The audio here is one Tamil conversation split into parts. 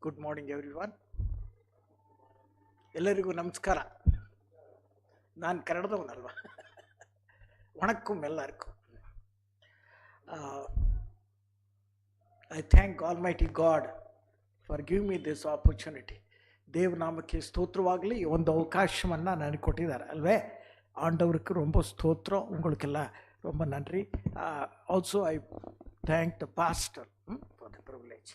Good morning everyone. ಎಲ್ಲರಿಗೂ ನಮಸ್ಕಾರ. ನಾನು ಕನ್ನಡದವನಲ್ವ. ವಣಕ್ಕಂ ಎಲ್ಲರಿಗೂ. I thank almighty God for give me this opportunity. ದೇವನಾಮಕ್ಕೆ ಸ್ತೋತ್ರವಾಗಲಿ. ಈ ಒಂದು ಅವಕಾಶವನ್ನು ನನಗೆ ಕೊಟ್ಟಿದ್ದಾರೆ ಅಲ್ವೇ. ஆண்டவருக்கு ரொம்ப ஸ்தோத்திரம். உங்களுக்கெல்லாம் ரொம்ப நன்றி. Also I thank the pastor for the privilege.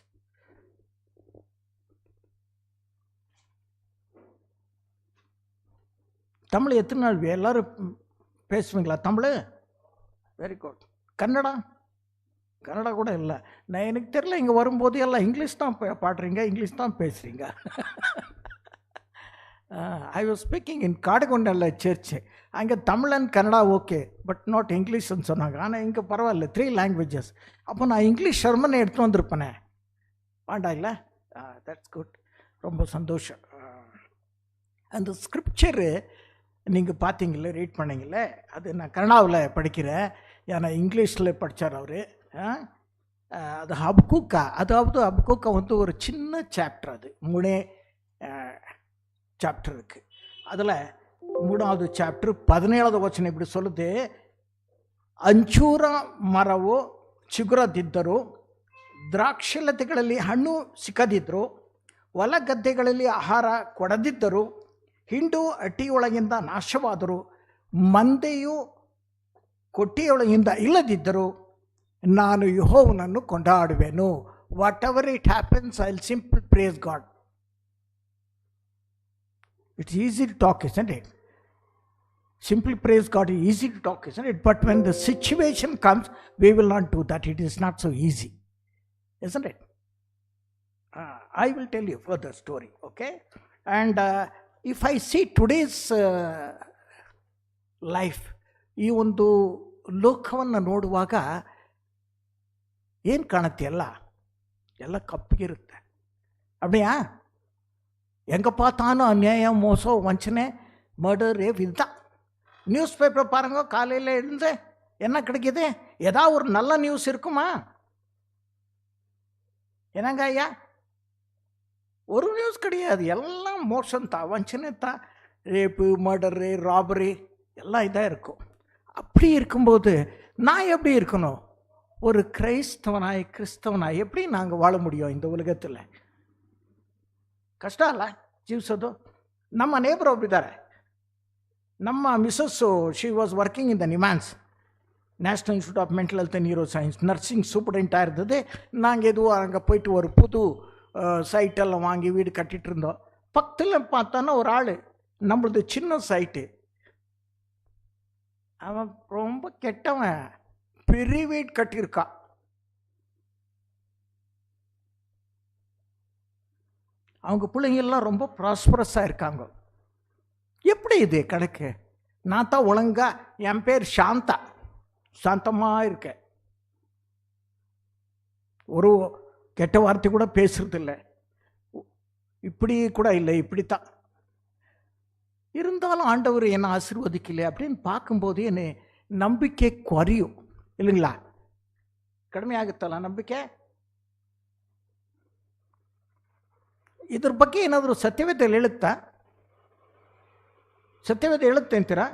Tamil எத்தனை நாள் எல்லோரும் பேசுவீங்களா? Tamil very good. கன்னடா கூட இல்லை. நான் எனக்கு தெரியல, இங்கே வரும்போது எல்லாம் இங்கிலீஷ் தான் பாடுறீங்க, இங்கிலீஷ் தான் பேசுகிறீங்க. ஐ வாஸ் ஸ்பீக்கிங் இன் காடுகொண்டல்ல சர்ச்சு. அங்கே Tamil and Kannada okay, but not இங்கிலீஷ்னு சொன்னாங்க. ஆனால் இங்கே பரவாயில்ல, 3 லாங்குவேஜஸ். அப்போ நான் இங்கிலீஷ் ஜெர்மன் எடுத்து வந்திருப்பேனே, வேண்டா இல்லை. தட்ஸ் குட், ரொம்ப சந்தோஷம். அந்த ஸ்கிரிப்சரு நீங்கள் பார்த்தீங்களே, ரீட் பண்ணிங்களே, அது நான் கன்னடாவில் படிக்கிறேன். ஏன்னா இங்கிலீஷில் படித்தார் அவர். அது ஹப்கூக்கா, அதாவது ஹப்கூக்கா வந்து ஒரு சின்ன சாப்டர். அது 3 சாப்டர் இருக்குது. அதில் 3வது சாப்டர் 17வது ವಚನ இப்படி சொல்லுது. ಅಂಚೂರ ಮರವು ಚಿಗುರದಿದ್ದರೂ, ದ್ರಾಕ್ಷಿಲತೆಗಳಲ್ಲಿ ಹಣ್ಣು ಸಿಕ್ಕದಿದ್ದರು, ಹೊಲ ಗದ್ದೆಗಳಲ್ಲಿ ಆಹಾರ ಕೊಡದಿದ್ದರು, ಹಿಂಡು ಅಟ್ಟಿಯೊಳಗಿಂದ ನಾಶವಾದರು, ಮಂದೆಯು ಕೊಟ್ಟಿಯೊಳಗಿಂದ ಇಲ್ಲದಿದ್ದರು, ನಾನು ಯೆಹೋವನನ್ನು ಕೊಂಡಾಡುವೆನು. Whatever it happens, I will simple praise God. It's easy to talk, isn't it? Simply praise God is easy to talk, isn't it? But when the situation comes, we will not do that. It is not so easy, isn't it? I will tell you further story, okay? And if I see today's life, ಈ ಒಂದು ಲೋಕವನ್ನು ನೋಡುವಾಗ ಏನು ಕಾಣುತ್ತೆ? ಎಲ್ಲ ಕಪ್ಪಗಿರುತ್ತೆ. அப்படியா? எங்கே பார்த்தாலும் அநியாயம், மோசம், வஞ்சனை, மர்டர், ரேப், இதுதான். நியூஸ் பேப்பர் பாருங்க, காலையில் எழுந்து என்ன கிடைக்கிது? ஏதாவது ஒரு நல்ல நியூஸ் இருக்குமா? என்னங்க ஐயா? ஒரு நியூஸ் கிடையாது. எல்லாம் மோசம் தான், வஞ்சனை தான், ரேப்பு, மர்டரு, ராபரி எல்லாம் இதாக இருக்கும். அப்படி இருக்கும்போது நான் எப்படி இருக்கணும்? ஒரு கிறிஸ்தவனாய் எப்படி நாங்கள் வாழ முடியும் இந்த உலகத்தில்? ಕಷ್ಟ ಅಲ್ಲ ಜೀವಿಸೋದು. ನಮ್ಮ ನೇಬರ್ ಒಬ್ಬರಿದ್ದಾರೆ. ನಮ್ಮ missus, she was working in the NIMHANS, national institute of mental health and neuro science, nursing சூப்பரண்டாக இருந்தது. நாங்கள் எதுவும் அங்கே போயிட்டு ஒரு புது சைட்டெல்லாம் வாங்கி வீடு கட்டிகிட்டு இருந்தோம். பக்கத்தில் பார்த்தோன்னா ஒரு ஆள், நம்மளது சின்ன சைட்டு, அவன் ரொம்ப கெட்டவன், பெரிய வீடு கட்டியிருக்கான். அவங்க பிள்ளைங்கள்லாம் ரொம்ப ப்ராஸ்பரஸாக இருக்காங்க. எப்படி இது கணக்கு? நான் தான் ஒழுங்கா, என் பேர் சாந்தமாக இருக்கேன், ஒரு கெட்ட வார்த்தை கூட பேசுறதில்லை, இப்படி கூட இல்லை, இப்படித்தான் இருந்தாலும் ஆண்டவர் என்னை ஆசீர்வதிக்கல அப்படின்னு பார்க்கும்போது என்னை நம்பிக்கை குறையும் இல்லைங்களா? ಕಡಿಮೆಯಾಗುತ್ತಲ್ಲ ನಂಬಿಕೆ. ಇದ್ರ ಬಗ್ಗೆ ಏನಾದರೂ ಸತ್ಯವೇದ ಹೇಳುತ್ತಾ? ಸತ್ಯವೇದ ಹೇಳುತ್ತೆ ಅಂತೀರಾ?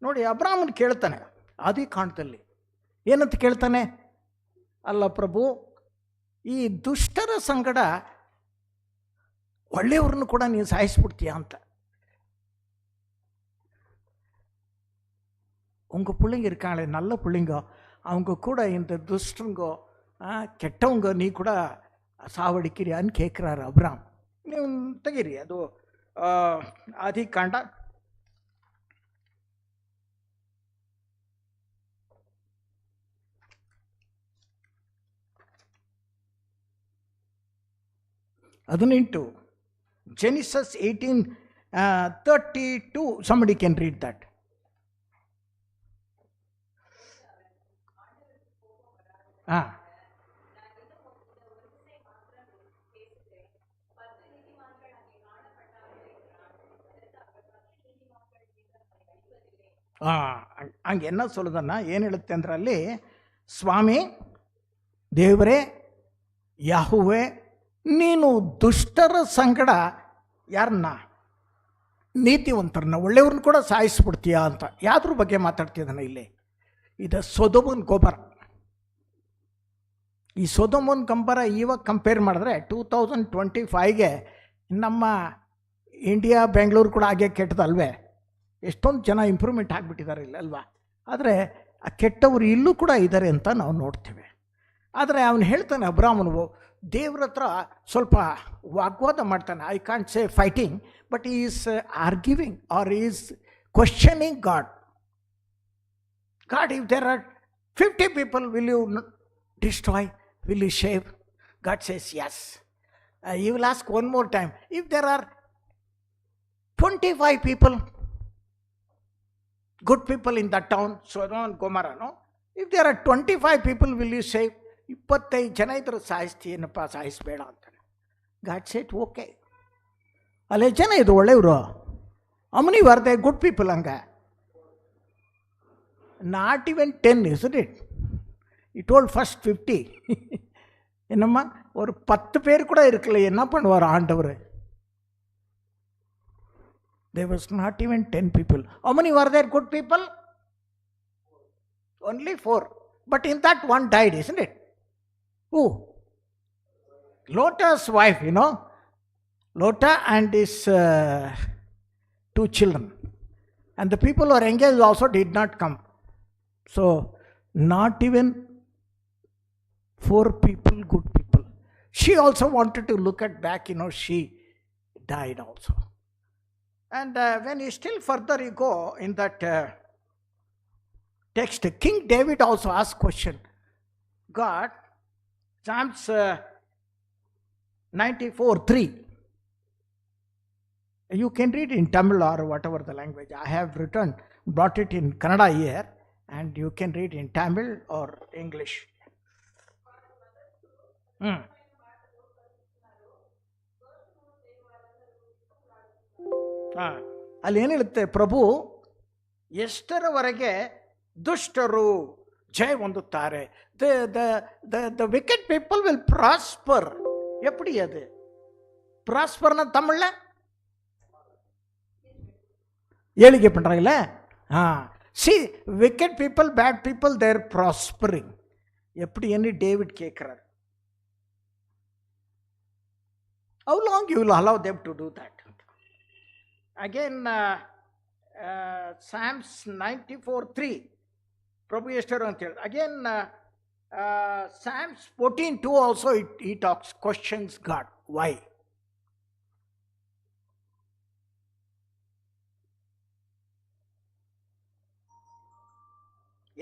ನೋಡಿ, ಅಬ್ರಾಮನ್ ಕೇಳ್ತಾನೆ ಆದಿಕಾಂಡದಲ್ಲಿ. ಏನಂತ ಕೇಳ್ತಾನೆ? ಅಲ್ಲ ಪ್ರಭು, ಈ ದುಷ್ಟರ ಸಂಗಡ ಒಳ್ಳೆಯವ್ರನ್ನು ಕೂಡ ನೀನು ಸಾಯಿಸ್ಬಿಡ್ತೀಯ ಅಂತ. உங்க பிள்ளைங்க இருக்காங்களே, நல்ல பிள்ளைங்க, அவங்க கூட இந்த துஷ்டங்கோ கெட்டவங்க நீ கூட சாவடிக்கிறியான்னு கேட்குறாரு அப்ராம். ನೀವು ತೆಗೀರಿ, ಅದು ಆದಿಕಾಂಡ 18, Genesis 18:32. Somebody can read that. ಹಂಗೆ என்ன சொல்லுದನ್ನ ಏನು ಹೇಳುತ್ತೆ ಅಂದ್ರೆ ಅಲ್ಲಿ, ಸ್ವಾಮಿ ದೇವರೇ, ಯಾಹುವೆ ನೀನು ದುಷ್ಟರ ಸಂಗಡ ಯಾರನ್ನ, ನೀತಿವಂತರನ್ನ, ಒಳ್ಳೆಯವ್ರನ್ನ ಕೂಡ ಸಾಯಿಸ್ಬಿಡ್ತೀಯಾ ಅಂತ ಯಾವ್ದ್ರ ಬಗ್ಗೆ ಮಾತಾಡ್ತಿದ್ದಾನೆ ಇಲ್ಲಿ? ಇದು ಸೊದೋಮನ್ ಗೊಮರ. ಈ ಸೊದೋಮನ್ ಗೊಮರ ಇವಾಗ ಕಂಪೇರ್ ಮಾಡಿದ್ರೆ 2025ಗೆ ನಮ್ಮ ಇಂಡಿಯಾ ಬೆಂಗಳೂರು ಕೂಡ ಹಾಗೆ ಕೆಟ್ಟದಲ್ವೇ? ಎಷ್ಟೊಂದು ಜನ ಇಂಪ್ರೂವ್ಮೆಂಟ್ ಆಗಿಬಿಟ್ಟಿದ್ದಾರೆ ಇಲ್ಲ ಅಲ್ವಾ? ಆದರೆ ಆ ಕೆಟ್ಟವರು ಇಲ್ಲೂ ಕೂಡ ಇದ್ದಾರೆ ಅಂತ ನಾವು ನೋಡ್ತೇವೆ. ಆದರೆ ಅವನು ಹೇಳ್ತಾನೆ, ಅಬ್ರಾಮನು ದೇವ್ರ ಹತ್ರ ಸ್ವಲ್ಪ ವಾಗ್ವಾದ ಮಾಡ್ತಾನೆ. I can't say fighting, but he is arguing or is questioning God. God, if there are 50 people, will you destroy? Will you save? God says yes. You will ask one more time. If there are 25 people, good people in that town, Sodom and Gomorrah, no? If there are 25 people, will you save? 25 ಜನ ಇದ್ರು ಸಾಯಿಸ್ತೀನಪ್ಪ, ಸಾಯಿಸಬೇಡ ಅಂತಾನೆ. God said okay. ಅಲ್ಲೇ ಜನ ಇದ್ರು ಒಳ್ಳೆಯವರು. ಅಮ್ಮನಿ ವರ್ದೆ ಗುಡ್ ಪೀಪಲ್ ಹಂಗೆ. Not even 10, isn't it? He told first 50. என்னம்மா ஒரு 10 பேர் கூட இருக்கல, என்ன பண்ணுவார் ஆண்டவர்? There was not even 10 people. How many were there good people? Only 4. But in that one died, isn't it? Who? Lot's wife, you know. Lot and his 2 children. And the people who are engaged also did not come. So, not even 4 people, good people. She also wanted to look at back, you know, she died also. And when you still further you go in that text, King David also asked question. God, Psalms 94:3. You can read in Tamil or whatever the language. I have brought it in Kannada here. And you can read in Tamil or English. ಅಲ್ಲಿ ಏನು ಹೇಳುತ್ತೆ? ಪ್ರಭು ಎಷ್ಟರವರೆಗೆ ದುಷ್ಟರು ಜಯ ಹೊಂದುತ್ತಾರೆ? The wicket people will prosper. எப்படி அது ப்ராஸ்பர்னா தமிழ்ல ஏளிகை பண்றாங்கல்ல? See, wicked people, bad people, they're prospering. எப்படி என்ன டேவிட் கேட்கிறார்? How long you will allow them to do that? Again, Psalms 94:3. Prabhu Esther ಅಂತ ಹೇಳಿ. Again, Psalms 14:2 also he talks, questions God. Why?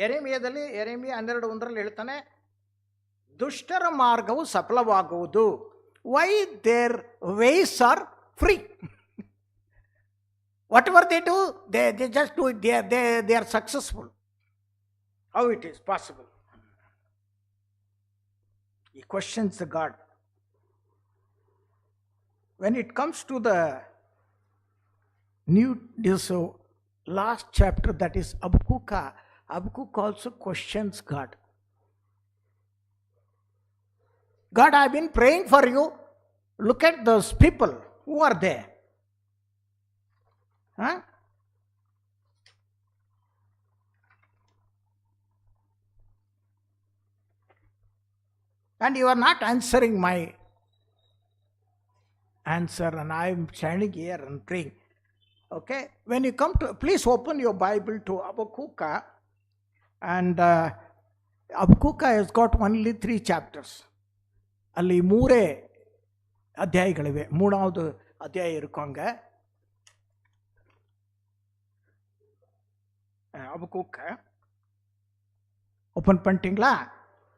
ಯೆರೆಮೀಯದಲ್ಲಿ ಯೆರೆಮೀಯ 12:1 ಹೇಳ್ತಾನೆ, ದುಷ್ಟರ ಮಾರ್ಗವು ಸಫಲವಾಗುವುದು. Why their ways are free. Whatever they do, they just do it, they are successful. How it is possible? He questions the God. When it comes to the this last chapter, that is Habakkuk also questions God. God, I've been praying for you. Look at those people. Who are they? Huh? And you are not answering my answer, and I am standing here and praying. Okay? When you come to, please open your Bible to Habakkuk. And Habakkuk has got only 3 chapters. ಅಲ್ಲಿ 3 ಅಧ್ಯಾಯಗಳಿವೆ. 3வது ಅಧ್ಯಾಯ இருக்குங்க. Habakkuk ஓப்பன் பண்ணிட்டீங்களா?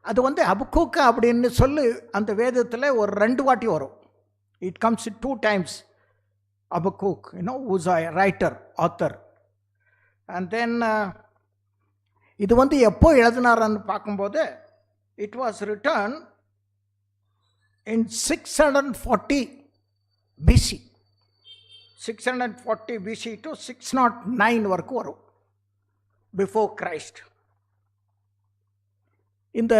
அது வந்து ஹபக்கூக் அப்படின்னு சொல்லி அந்த வேதத்தில் ஒரு 2 வாட்டி வரும். It comes 2 times. Habakkuk, you know, who's a writer, author. And then இது வந்து எப்போ எழுதினார்னு பார்க்கும்போது, it was written in 640 BC. 640 BC to 609 வரைக்கும் வரும், பிஃபோர் கிரைஸ்ட். இந்த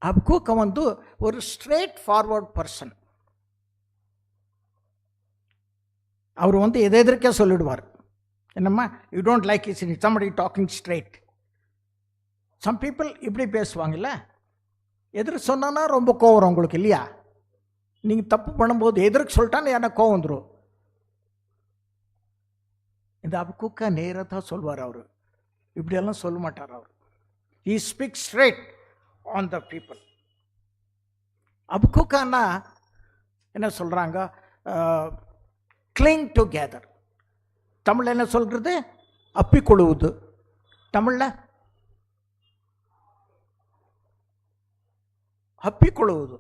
அப்கூக் வந்து ஒரு ஸ்ட்ரெயிட் ஃபார்வர்ட் பர்சன். அவர் வந்து எதிர்க்கே சொல்லிடுவார். என்னம்மா, you don't like is in somebody talking straight. Some people இப்படி பேசுவாங்கல்ல, எதிர்க்கு சொன்னா ரொம்ப கோவம் வரும் உங்களுக்கு இல்லையா? நீங்கள் தப்பு பண்ணும்போது எதிர்க்கு சொல்லிட்டான்னு எனக்கு கோவம் வந்துடும். இந்த அப்கூக்கா நேராக தான் சொல்வார். அவர் இப்படியெல்லாம் சொல்ல மாட்டார். அவர் he speaks straight on the people. அப்கூக்கானா என்ன சொல்கிறாங்க? cling together. தமிழில் என்ன சொல்கிறது? அப்பி கொழுவுது. தமிழில் அப்பி கொழுவுது.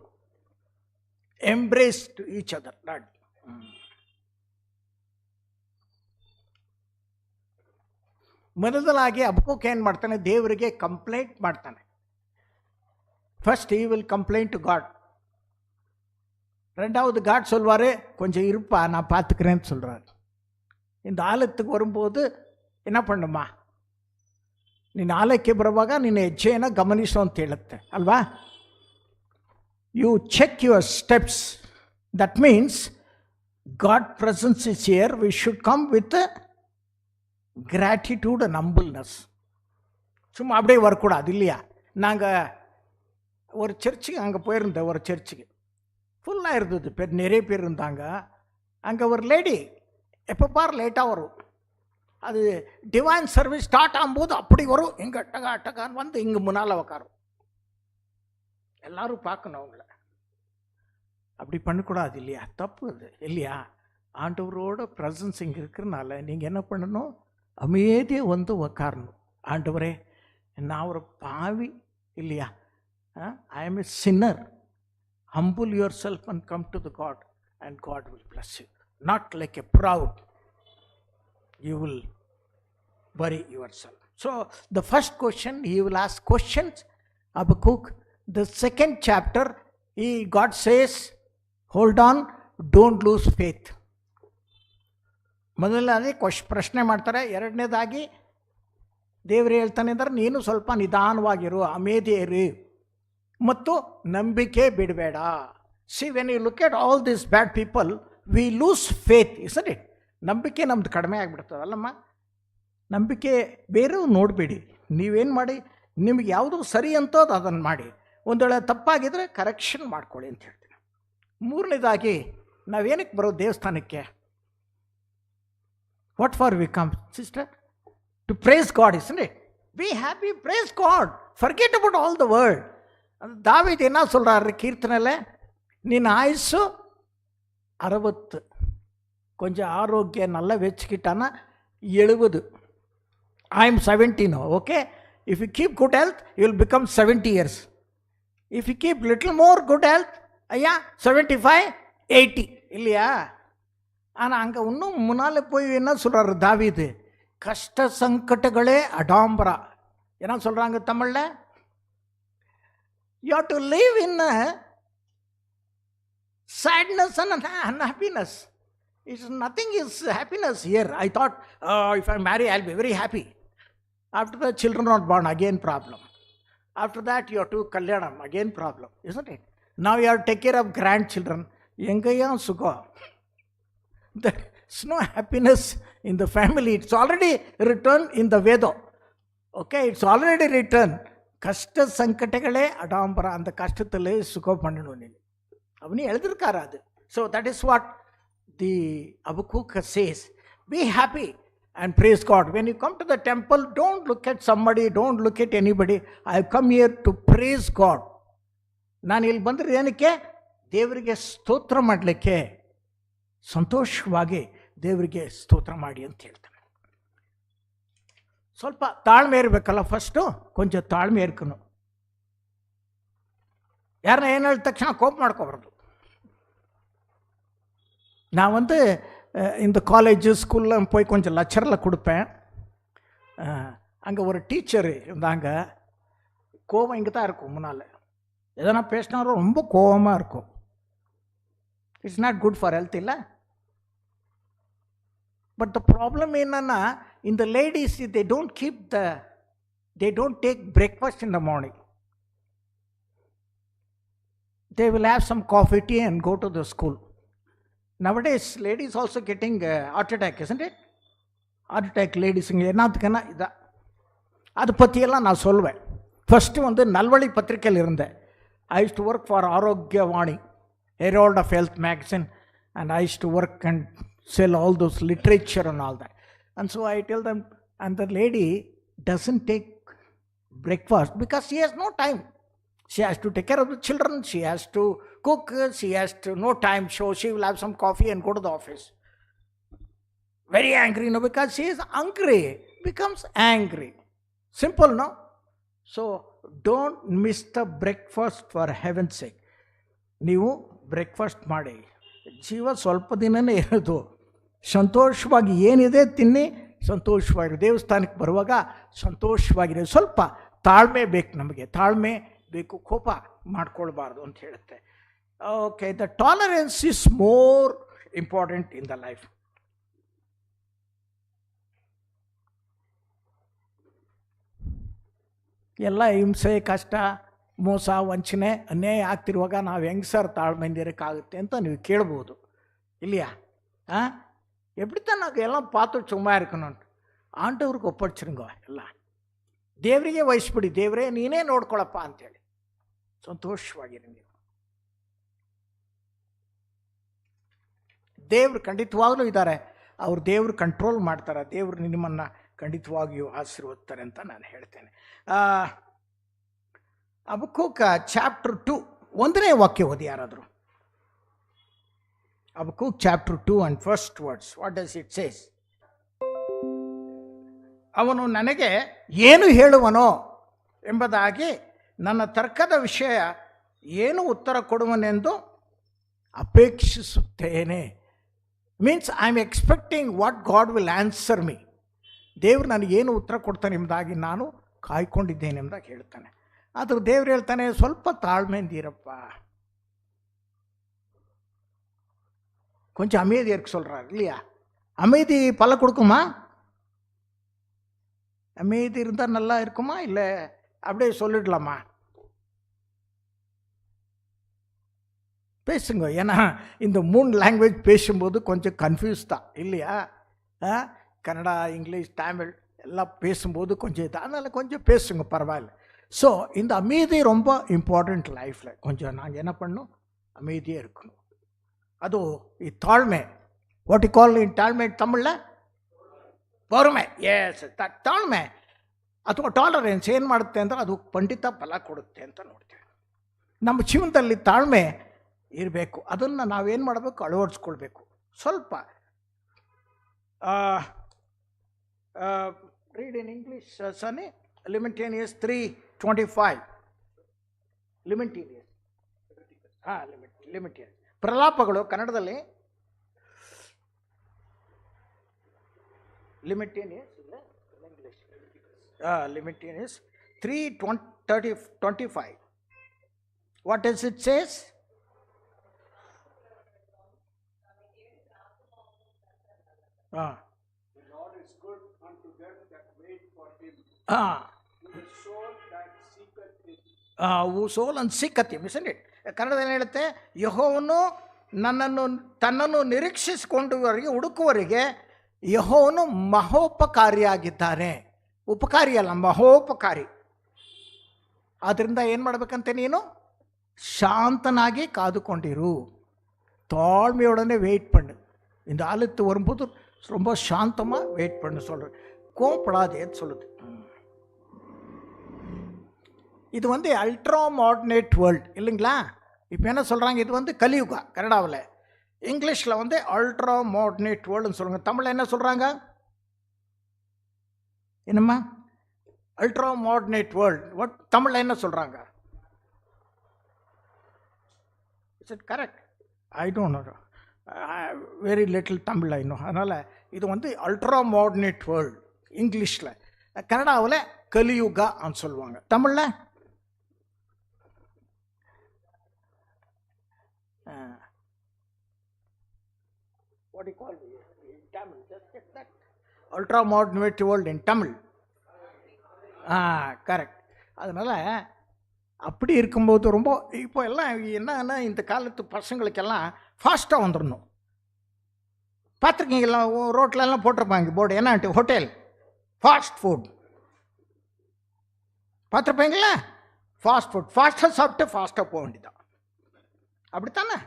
embrace to each other. ಮೊದಲಾಗಿ ಅಬ್ಕೂಕ್ ಏನು ಮಾಡ್ತಾನೆ? ದೇವರಿಗೆ ಕಂಪ್ಲೇಂಟ್ ಮಾಡ್ತಾನೆ. First he will complain to God. ரெண்டாவது காட் சொல்வார், கொஞ்சம் இருப்பா நான் பார்த்துக்கிறேன்னு சொல்கிறார். இந்த ஆலயத்துக்கு வரும்போது என்ன பண்ணுமா, ನೀನು ಆಲಯಕ್ಕೆ ಬರುವಾಗ ನಿನ್ನ ಹೆಜ್ಜೆಯನ್ನು ಗಮನಿಸು ಅಂತ ಹೇಳುತ್ತೆ ಅಲ್ವಾ? You check your steps. That means God presence is here. We should come with gratitude and humbleness. சும்மா அப்படியே வரக்கூடாது இல்லையா? நாங்கள் ஒரு சர்ச்சுக்கு அங்கே போயிருந்தேன். ஒரு சர்ச்சுக்கு ஃபுல்லாக இருந்தது, நிறைய பேர் இருந்தாங்க. அங்கே ஒரு லேடி எப்போ பார் லேட்டாக வரும். அது டிவைன் சர்வீஸ் ஸ்டார்ட் ஆகும்போது அப்படி வரும், எங்கே அட்டகா அட்டகான்னு வந்து இங்கே முன்னால் உக்காரும். எல்லோரும் பார்க்கணும் அவங்கள. அப்படி பண்ணக்கூடாது இல்லையா? தப்பு அது இல்லையா? ஆண்டவரோட ப்ரெசன்ஸ் இங்கே இருக்கிறனால நீங்கள் என்ன பண்ணணும்? அமைதியாக வந்து உக்காரணும். ஆண்டவரே, நான் ஒரு பாவி இல்லையா? I am a sinner. Humble yourself and come to the God and God will bless you. Not like a proud. You will bury yourself. So the first question, he will ask questions. Habakkuk. The second chapter, God says, hold on, don't lose faith. ಮೊದಲನೇದಾಗಿ ಪ್ರಶ್ನೆ ಮಾಡ್ತಾರೆ. ಎರಡನೇದಾಗಿ ದೇವರು ಹೇಳ್ತಾನೆ ಅಂದರೆ ನೀನು ಸ್ವಲ್ಪ ನಿಧಾನವಾಗಿರು, ಅಮೇದಿಯರು ಮತ್ತು ನಂಬಿಕೆ ಬಿಡಬೇಡ. See when you look at all this bad people, we lose faith, isn't it? ನಂಬಿಕೆ ನಮ್ದು ಕಡಿಮೆ ಆಗಿಬಿಡ್ತದಲ್ಲಮ್ಮ. ನಂಬಿಕೆ ಬೇರೆ ನೋಡಬೇಡಿ. ನೀವೇನು ಮಾಡಿ, ನಿಮಗೆ ಯಾವುದು ಸರಿ ಅಂತೋದು ಅದನ್ನು ಮಾಡಿ. ಒಂದು ವೇಳೆ ತಪ್ಪಾಗಿದ್ದರೆ ಕರೆಕ್ಷನ್ ಮಾಡ್ಕೊಳ್ಳಿ ಅಂತ ಹೇಳ್ತೀನಿ. ಮೂರನೇದಾಗಿ ನಾವೇನಕ್ಕೆ ಬರೋದು ದೇವಸ್ಥಾನಕ್ಕೆ? What for we come sister? To praise God, isn't it? Be happy, praise God, forget about all the world. தாவீது என்ன சொல்கிறாரு கீர்த்தனையில்? நீன் ஆயுசு 60, கொஞ்சம் ஆரோக்கியம் நல்லா வச்சுக்கிட்டான்னா 70. I am 17. Okay, if you keep good health you will become 70 years. If you keep little more good health, ஐயா 75, 80 இல்லையா? ஆனால் அங்கே இன்னும் முன்னால் போய் என்ன சொல்கிறாரு தாவீது? கஷ்ட சங்கடங்களே அடாம்பரா. என்ன சொல்கிறாங்க தமிழில்? You have to live in sadness and unhappiness. It's nothing is happiness here. I thought, if I marry, I'll be very happy. After that, children are born, again problem. After that, you have to kalyanam, again problem, isn't it? Now you have to take care of grandchildren. Engaya sukha. There's no happiness in the family. It's already written in the Veda. Okay, it's already written. கஷ்ட சங்கடங்களே அடாம்பரா. அந்த கஷ்டத்தில் சுகம் பண்ணணும் நீ, அவனே எழுதிருக்காரு அது. So that is what the Habakkuk says. Be happy and praise God. When you come to the temple, don't look at somebody, don't look at anybody. I have come here to praise God. ನಾನು ಇಲ್ಲಿ ಬಂದರೆ ಏನಕ್ಕೆ? ದೇವರಿಗೆ ಸ್ತೋತ್ರ ಮಾಡಲಿಕ್ಕೆ. ಸಂತೋಷವಾಗಿ ದೇವರಿಗೆ ಸ್ತೋತ್ರ ಮಾಡಿ ಅಂತ ಹೇಳ್ತಾನೆ. ಸ್ವಲ್ಪ ತಾಳ್ಮೆ ಇರಬೇಕಲ್ಲ. ಫಸ್ಟು ಕೊಂಚ ತಾಳ್ಮೆ ಇರ್ಕணும். யாரನ್ನ ಏನು ಹೇಳಿದ ತಕ್ಷಣ கோப் ಮಾಡ್ಕೋಬಾರ್ದು. நான் வந்து இந்த காலேஜு ஸ்கூலில் போய் கொஞ்சம் லெக்சரில் கொடுப்பேன். அங்கே ஒரு டீச்சர் இருந்தாங்க. கோவம் இங்கே தான் இருக்கும் முன்னால். எதனா பேசினாலும் ரொம்ப கோபமாக இருக்கும். It's not good for health இல்லை? பட் த ப்ராப்ளம் என்னன்னா, இந்த ladies they don't take breakfast in the morning. they will have some coffee, tea and go to the school. Nowadays, ladies also getting heart attack, isn't it? Heart attack ladies, என்னத்துக்குன்னா இதான். அதை பற்றியெல்லாம் நான் சொல்லுவேன். ஃபஸ்ட்டு வந்து நல்வழி பத்திரிக்கையில் இருந்தேன். I used to work for Arogyavani, Herald of Health magazine, and I used to work and sell all those literature and all that. And so I tell them, and the lady doesn't take breakfast because she has no time. She has to take care of the children, she has to cook, she has to no time, so she will have some coffee and go to the office. Very angry, no, because she is hungry, becomes angry. Simple, no? So don't miss the breakfast for heaven's sake. ನೀವು ಬ್ರೇಕ್ಫಾಸ್ಟ್ ಮಾಡಿ, ಜೀವ ಸ್ವಲ್ಪ ದಿನವೇ ಇರೋದು. ಸಂತೋಷವಾಗಿ ಏನಿದೆ ತಿನ್ನಿ, ಸಂತೋಷವಾಗಿರಿ. ದೇವಸ್ಥಾನಕ್ಕೆ ಬರುವಾಗ ಸಂತೋಷವಾಗಿರಿ. ಸ್ವಲ್ಪ ತಾಳ್ಮೆ ಬೇಕು ನಮಗೆ, ತಾಳ್ಮೆ ಬೇಕು, ಕೋಪ ಮಾಡ್ಕೊಳ್ಬಾರ್ದು ಅಂತ ಹೇಳುತ್ತೆ. Okay, the tolerance is more important in the life. ಎಲ್ಲ ಹಿಂಸೆ, ಕಷ್ಟ, ಮೋಸ, ವಂಚನೆ, ಅನ್ಯಾಯ ಆಗ್ತಿರುವಾಗ ನಾವು ಹೆಂಗೆ ಸರ್ ತಾಳ್ಮೆಯಿಂದ ಇರೋಕ್ಕಾಗುತ್ತೆ ಅಂತ ನೀವು ಕೇಳ್ಬೋದು, இல்லையா? எப்படித்தான் நாங்கள் எல்லாம் பார்த்து சும்மா இருக்கணும்ட்டு ஆண்டவருக்கு ஒப்படைச்சிருங்க. எல்லாம் ದೇವರಿಗೆ ವಹಿಸ್ಬಿಡಿ. ದೇವರೇ ನೀನೇ ನೋಡ್ಕೊಳಪ್ಪ ಅಂತೇಳಿ ಸಂತೋಷವಾಗಿರಿ. ನೀವು ದೇವ್ರು ಖಂಡಿತವಾಗ್ಲೂ ಇದ್ದಾರೆ, ಅವ್ರು ದೇವ್ರು ಕಂಟ್ರೋಲ್ ಮಾಡ್ತಾರೆ, ದೇವ್ರು ನಿಮ್ಮನ್ನು ಖಂಡಿತವಾಗಿಯೂ ಆಶೀರ್ವದಿಸ್ತಾರೆ ಅಂತ ನಾನು ಹೇಳ್ತೇನೆ. ಹಬಕ್ಕೂಕ ಚಾಪ್ಟರ್ 2 1ನೇ ವಾಕ್ಯ ಓದಿ ಯಾರಾದರೂ. Habakkuk chapter 2 and first words. What does it say? ಅವನು ನನಗೆ ಏನು ಹೇಳುವನೋ ಎಂಬುದಾಗಿ ನನ್ನ ತರ್ಕದ ವಿಷಯ ಏನು ಉತ್ತರ ಕೊಡುವನೆಂದು ಅಪೇಕ್ಷಿಸುತ್ತೇನೆ. Means I am expecting what God will answer me. ದೇವ್ರು ನನಗೇನು ಉತ್ತರ ಕೊಡ್ತಾನೆ ಎಂಬುದಾಗಿ ನಾನು ಕಾಯ್ಕೊಂಡಿದ್ದೇನೆ ಎಂಬುದಾಗಿ ಹೇಳ್ತಾನೆ. ಆದರೂ ದೇವ್ರು ಹೇಳ್ತಾನೆ, ಸ್ವಲ್ಪ ತಾಳ್ಮೆಯಿಂದಿರಪ್ಪ, கொஞ்சம் அமைதி இருக்க சொல்கிறார், இல்லையா? அமைதி பல கொடுக்குமா? அமைதி இருந்தால் நல்லா இருக்குமா, இல்லை அப்படியே சொல்லிடலாமா? பேசுங்க. ஏன்னா இந்த 3 லாங்குவேஜ் பேசும்போது கொஞ்சம் கன்ஃபியூஸ் தான், இல்லையா? கன்னடா, இங்கிலீஷ், தமிழ் எல்லாம் பேசும்போது கொஞ்சம் இது, அதனால் கொஞ்சம் பேசுங்க, பரவாயில்ல. ஸோ இந்த அமைதி ரொம்ப இம்பார்ட்டண்ட் லைஃப்பில். கொஞ்சம் நாங்கள் என்ன பண்ணணும், அமைதியாக இருக்கணும். ಅದು ಈ ತಾಳ್ಮೆ, ವಾಟ್ ಯು ಕಾಲ್ ಇನ್ ತಾಳ್ಮೆ ತಮಿಳಿல் பொறுமை. ಎಸ್, ತಾಳ್ಮೆ ಅಥವಾ ಟಾಲರೆನ್ಸ್ ಏನು ಮಾಡುತ್ತೆ ಅಂದರೆ ಅದು ಖಂಡಿತ ಫಲ ಕೊಡುತ್ತೆ ಅಂತ ನೋಡ್ತೇವೆ. ನಮ್ಮ ಜೀವನದಲ್ಲಿ ತಾಳ್ಮೆ ಇರಬೇಕು. ಅದನ್ನು ನಾವೇನು ಮಾಡಬೇಕು, ಅಳವಡಿಸ್ಕೊಳ್ಬೇಕು. ಸ್ವಲ್ಪ ರೀಡ್ ಇನ್ ಇಂಗ್ಲೀಷ್ ಸನಿ. ಲಿಮಿಟೇನಿಯಸ್ 3:25. ಲಿಮಿಟೇನಿಯಸ್, ಲಿಮಿಟೇನಿಯಸ್ ಪ್ರಲಾಪಗಳು ಕನ್ನಡದಲ್ಲಿ ಲಿಮಿಟೇನಿಯಸ್ ಇಲ್ಲ, English Lamentations 3:25. What does it says? The Lord is good unto them that wait for him, to the soul that seeketh him. Soul and seeketh him, isn't it? ಕನ್ನಡದಲ್ಲಿ ಹೇಳುತ್ತೆ, ಯೆಹೋವನು ತನ್ನನ್ನು ನಿರೀಕ್ಷಿಸಿಕೊಂಡವರಿಗೆ, ಹುಡುಕುವರಿಗೆ ಯೆಹೋವನು ಮಹೋಪಕಾರಿಯಾಗಿದ್ದಾನೆ. ಉಪಕಾರಿ ಅಲ್ಲ, ಮಹೋಪಕಾರಿ. ಆದ್ದರಿಂದ ಏನು ಮಾಡಬೇಕಂತೆ, ನೀನು ಶಾಂತನಾಗಿ ಕಾದುಕೊಂಡಿರು, தாழ்மையுடனே வெயிட் பண்ணு. இந்த ஆலத்து வரும்போது ரொம்ப சாந்தமாக வெயிட் பண்ணு சொல்கிறேன், கோவப்படாதேன்னு சொல்லுது. இது வந்து அல்ட்ரா மாடர்னேட் வேர்ல்டு, இல்லைங்களா? இப்போ என்ன சொல்கிறாங்க, இது வந்து கலியுகா கனடாவில். இங்கிலீஷில் வந்து அல்ட்ரா மாடர்னேட் வேர்ல்டுன்னு சொல்லுவாங்க. தமிழில் என்ன சொல்கிறாங்க, என்னம்மா? Ultra modernate world. தமிழில் என்ன சொல்கிறாங்க? Is it correct? I don't know, very little Tamil I know. அதனால் இது வந்து அல்ட்ரா மாடர்னேட் வேர்ல்டு இங்கிலீஷில். கனடாவில் கலியுகான்னு சொல்லுவாங்க. தமிழில் what do you call it in Tamil? Just check that. Ultra modern world in Tamil. Correct. அதனால் அப்படி இருக்கும்போது ரொம்ப இப்போ எல்லாம் என்னன்னா இந்த காலத்து பசங்களுக்கெல்லாம் ஃபாஸ்ட்டாக வந்துடணும். பார்த்துருக்கீங்களா? ரோட்லலாம் போட்டிருப்பாங்க போர்டு, என்னான்ட்டு ஹோட்டல் ஃபாஸ்ட் ஃபுட் பார்த்துருப்பீங்களா? ஃபாஸ்ட் ஃபுட், ஃபாஸ்ட்டாக சாப்பிட்டு ஃபாஸ்ட்டாக போக வேண்டியதான். அப்படித்தானே?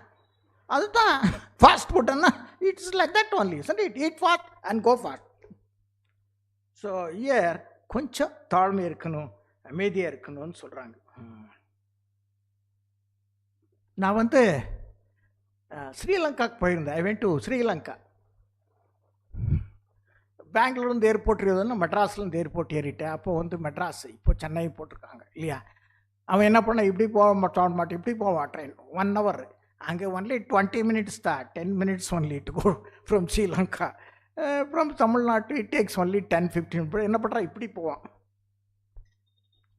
அதுதான் ஃபாஸ்ட் ஃபுட்டுன்னா it's like that only, it eat fast and go fast. So here கொஞ்சம் தாழ்மை இருக்கணும், அமைதியாக இருக்கணும்னு சொல்கிறாங்க. நான் வந்து ஸ்ரீலங்காவுக்கு போயிருந்தேன். I went to Sri Lanka. பெங்களூர்லேருந்து ஏர்போர்ட் ஏறினா மெட்ராஸ்லேருந்து ஏர்போர்ட் ஏறிட்டேன். அப்போது வந்து மெட்ராஸ், இப்போ சென்னை போட்டிருக்காங்க இல்லையா? அவன் என்ன பண்ண, இப்படி போக மாட்டேன் இப்படி போவான் ட்ரெயின் 1 hour. அங்கே ஒன்லி 20 minutes தான், 10 minutes only to go from Sri Lanka. From தமிழ்நாட்டு இட் டேக்ஸ் ஒன்லி 10-15. என்ன பண்ணுறா, இப்படி போவான்.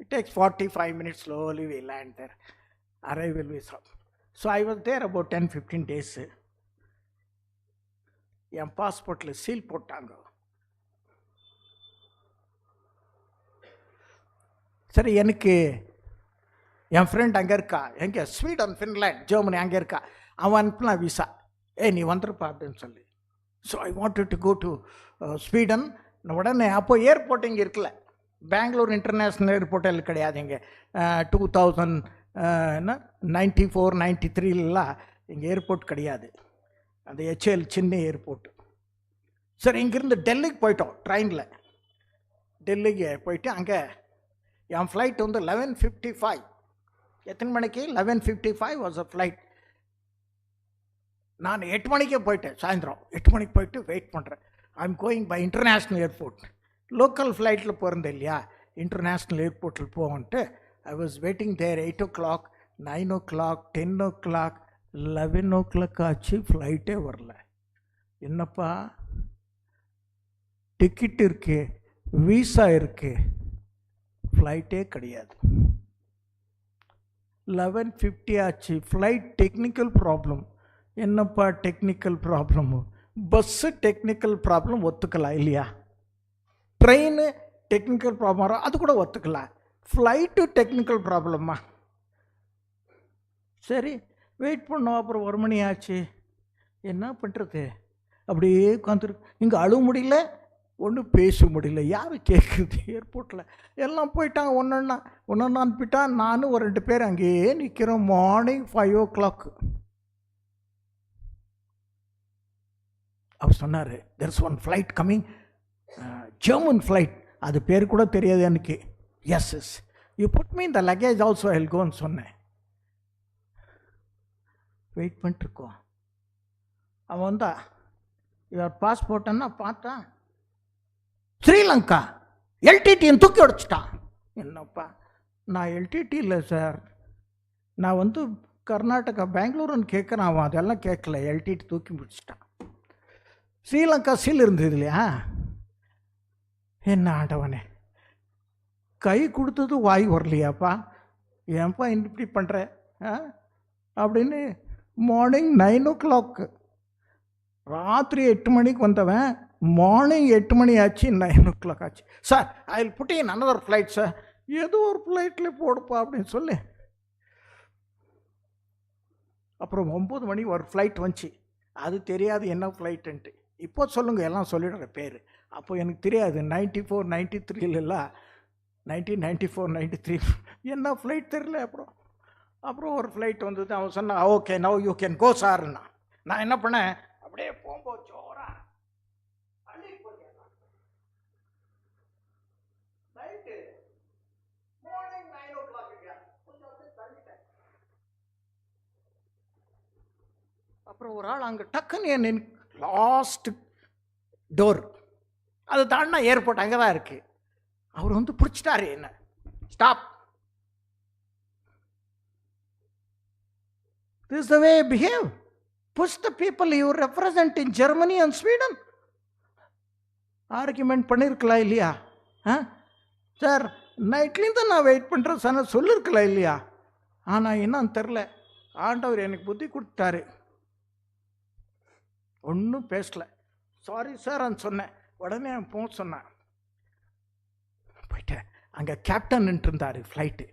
It takes 45 minutes. Slowly we land there, arrival we stop. So I was there about 10-15 days. என் பாஸ்போர்ட்டில் சீல் போட்டாங்க. சரி, எனக்கு என் ஃப்ரெண்ட் அங்கே இருக்கா, எங்கே ஸ்வீடன், ஃபின்லாண்ட், ஜெர்மனி அங்கே இருக்கா. அவன் அனுப்புனா விசா, நீ வந்துருப்பா அப்படின்னு சொல்லி. So I wanted to go to Sweden. உடனே அப்போது ஏர்போர்ட் இங்கே இருக்குல்ல, பெங்களூர் இன்டர்நேஷ்னல் ஏர்போர்ட்டில் கிடையாது இங்கே. 2094-93 இங்கே ஏர்போர்ட் கிடையாது, அந்த HL சின்ன ஏர்போர்ட்டு. சரி, இங்கேருந்து டெல்லிக்கு போயிட்டோம் ட்ரெயினில். டெல்லிக்கு போயிட்டு அங்கே என் ஃப்ளைட் வந்து 11:55. எத்தனை மணிக்கு? 11:55 வாஸ் அ ஃப்ளைட். நான் 8 மணிக்கே போயிட்டேன், சாயந்தரம் 8 மணிக்கு போயிட்டு வெயிட் பண்ணுறேன். I am going by international airport. Local ஃப்ளைட்டில் போயிருந்தேன் இல்லையா, இன்டர்நேஷ்னல் ஏர்போர்ட்டில் போகன்ட்டு I was waiting there. 8 o'clock, 9 o'clock, 10 o'clock, 11 o'clock ஆச்சு, ஃப்ளைட்டே வரல. என்னப்பா, டிக்கெட் இருக்கு, வீசா இருக்கு, ஃப்ளைட்டே கிடையாது. 11:50 ஆச்சு, ஃப்ளைட் டெக்னிக்கல் ப்ராப்ளம். என்னப்பா technical problem? Bus technical problem ஒத்துக்கலாம் இல்லையா? ட்ரெயின் டெக்னிக்கல் ப்ராப்ளம் அது கூட ஒத்துக்கலாம், ஃப்ளைட்டு டெக்னிக்கல் ப்ராப்ளம்மா? சரி, வெயிட் பண்ணோம். அப்புறம் 1 மணி ஆச்சு. என்ன பண்ணுறது? அப்படியே உட்காந்துருக்கு. இங்கே அழுவ முடியல, ஒன்றும் பேச முடியல. யார் கேட்குறது? ஏர்போர்ட்டில் எல்லாம் போயிட்டாங்க, ஒன்று அனுப்பிட்டான். நானும் ஒரு 2 பேர் அங்கேயே நிற்கிறோம். Morning 5 o'clock. அவர் சொன்னார், there is one flight coming, German flight. அது பேர் கூட தெரியாது எனக்கு. எஸ் யூ புட் மீ இந்த லக்கேஜ் ஆல்சோ ஐ வில் கோன்னு சொன்னேன். வெயிட் பண்ணிட்டுருக்கோம். அவன் வந்தா, இவர் பாஸ்போர்ட்டுன்னா பார்த்தா ஸ்ரீலங்கா LTTன்னு தூக்கி உடைச்சிட்டான். என்னப்பா, நான் LTT இல்லை சார், நான் வந்து கர்நாடகா பெங்களூருன்னு கேட்குறேன். அவன் அதெல்லாம் கேட்கல, LTT தூக்கி முடிச்சிட்டான். ஸ்ரீலங்கா சீல் இருந்தது இல்லையா? என்ன ஆண்டவனே, கை கொடுத்தது வாய் வரலையாப்பா, ஏன்ப்பா இப்படி பண்ணுற அப்படின்னு. மார்னிங் 9 o'clock, ராத்திரி 8 மணிக்கு வந்தவன் மார்னிங் 8 மணி ஆச்சு, 9 o'clock ஆச்சு. Sir I will put in another flight sir. ஏதோ ஒரு ஃப்ளைட்டில் போடுப்பா அப்படின்னு சொல்லி, அப்புறம் 9 மணி ஒரு ஃப்ளைட் வந்துச்சு. அது தெரியாது என்ன ஃப்ளைட்டுன்ட்டு. இப்போ சொல்லுங்கள், எல்லாம் சொல்லிடுற பேர். அப்போ எனக்கு தெரியாது. 94-93 1994-93 என்ன ஃப்ளைட் தெரியல. அப்புறம் ஒரு ஃப்ளைட் வந்தது. அவன் சொன்னான், okay now you can go சார்னா. நான் என்ன பண்ணேன், அப்படியே போகும்போது ஜோரா அள்ளி போட்டேன். நைட்டு மார்னிங் 9 o'clock கொஞ்சம் அப்படியே தள்ளிட்டேன். அப்புறம் ஒரு ஆள் அங்கே டக்குன்னு என் லாஸ்ட் டோர், அது தாண்டினா ஏர்போர்ட் அங்கே தான் இருக்குது. அவர் வந்து பிடிச்சிட்டாரு என்ன, stop, this is the way you behave, push the people you represent in Germany and Sweden. Argument பண்ணியிருக்கலாம் இல்லையா? சார் நைட்லேருந்து நான் வெயிட் பண்ணுறேன் சார் சொல்லியிருக்கலாம் இல்லையா? ஆனால் என்னன்னு தெரில, ஆண்டவர் எனக்கு புத்தி கொடுத்தாரு. ஒன்றும் பேசலை, சாரி சார்ன்னு சொன்னேன். உடனே போக சொன்னேன். போயிட்டேன். அங்கே கேப்டன் இருந்தார் ஃப்ளைட்டு.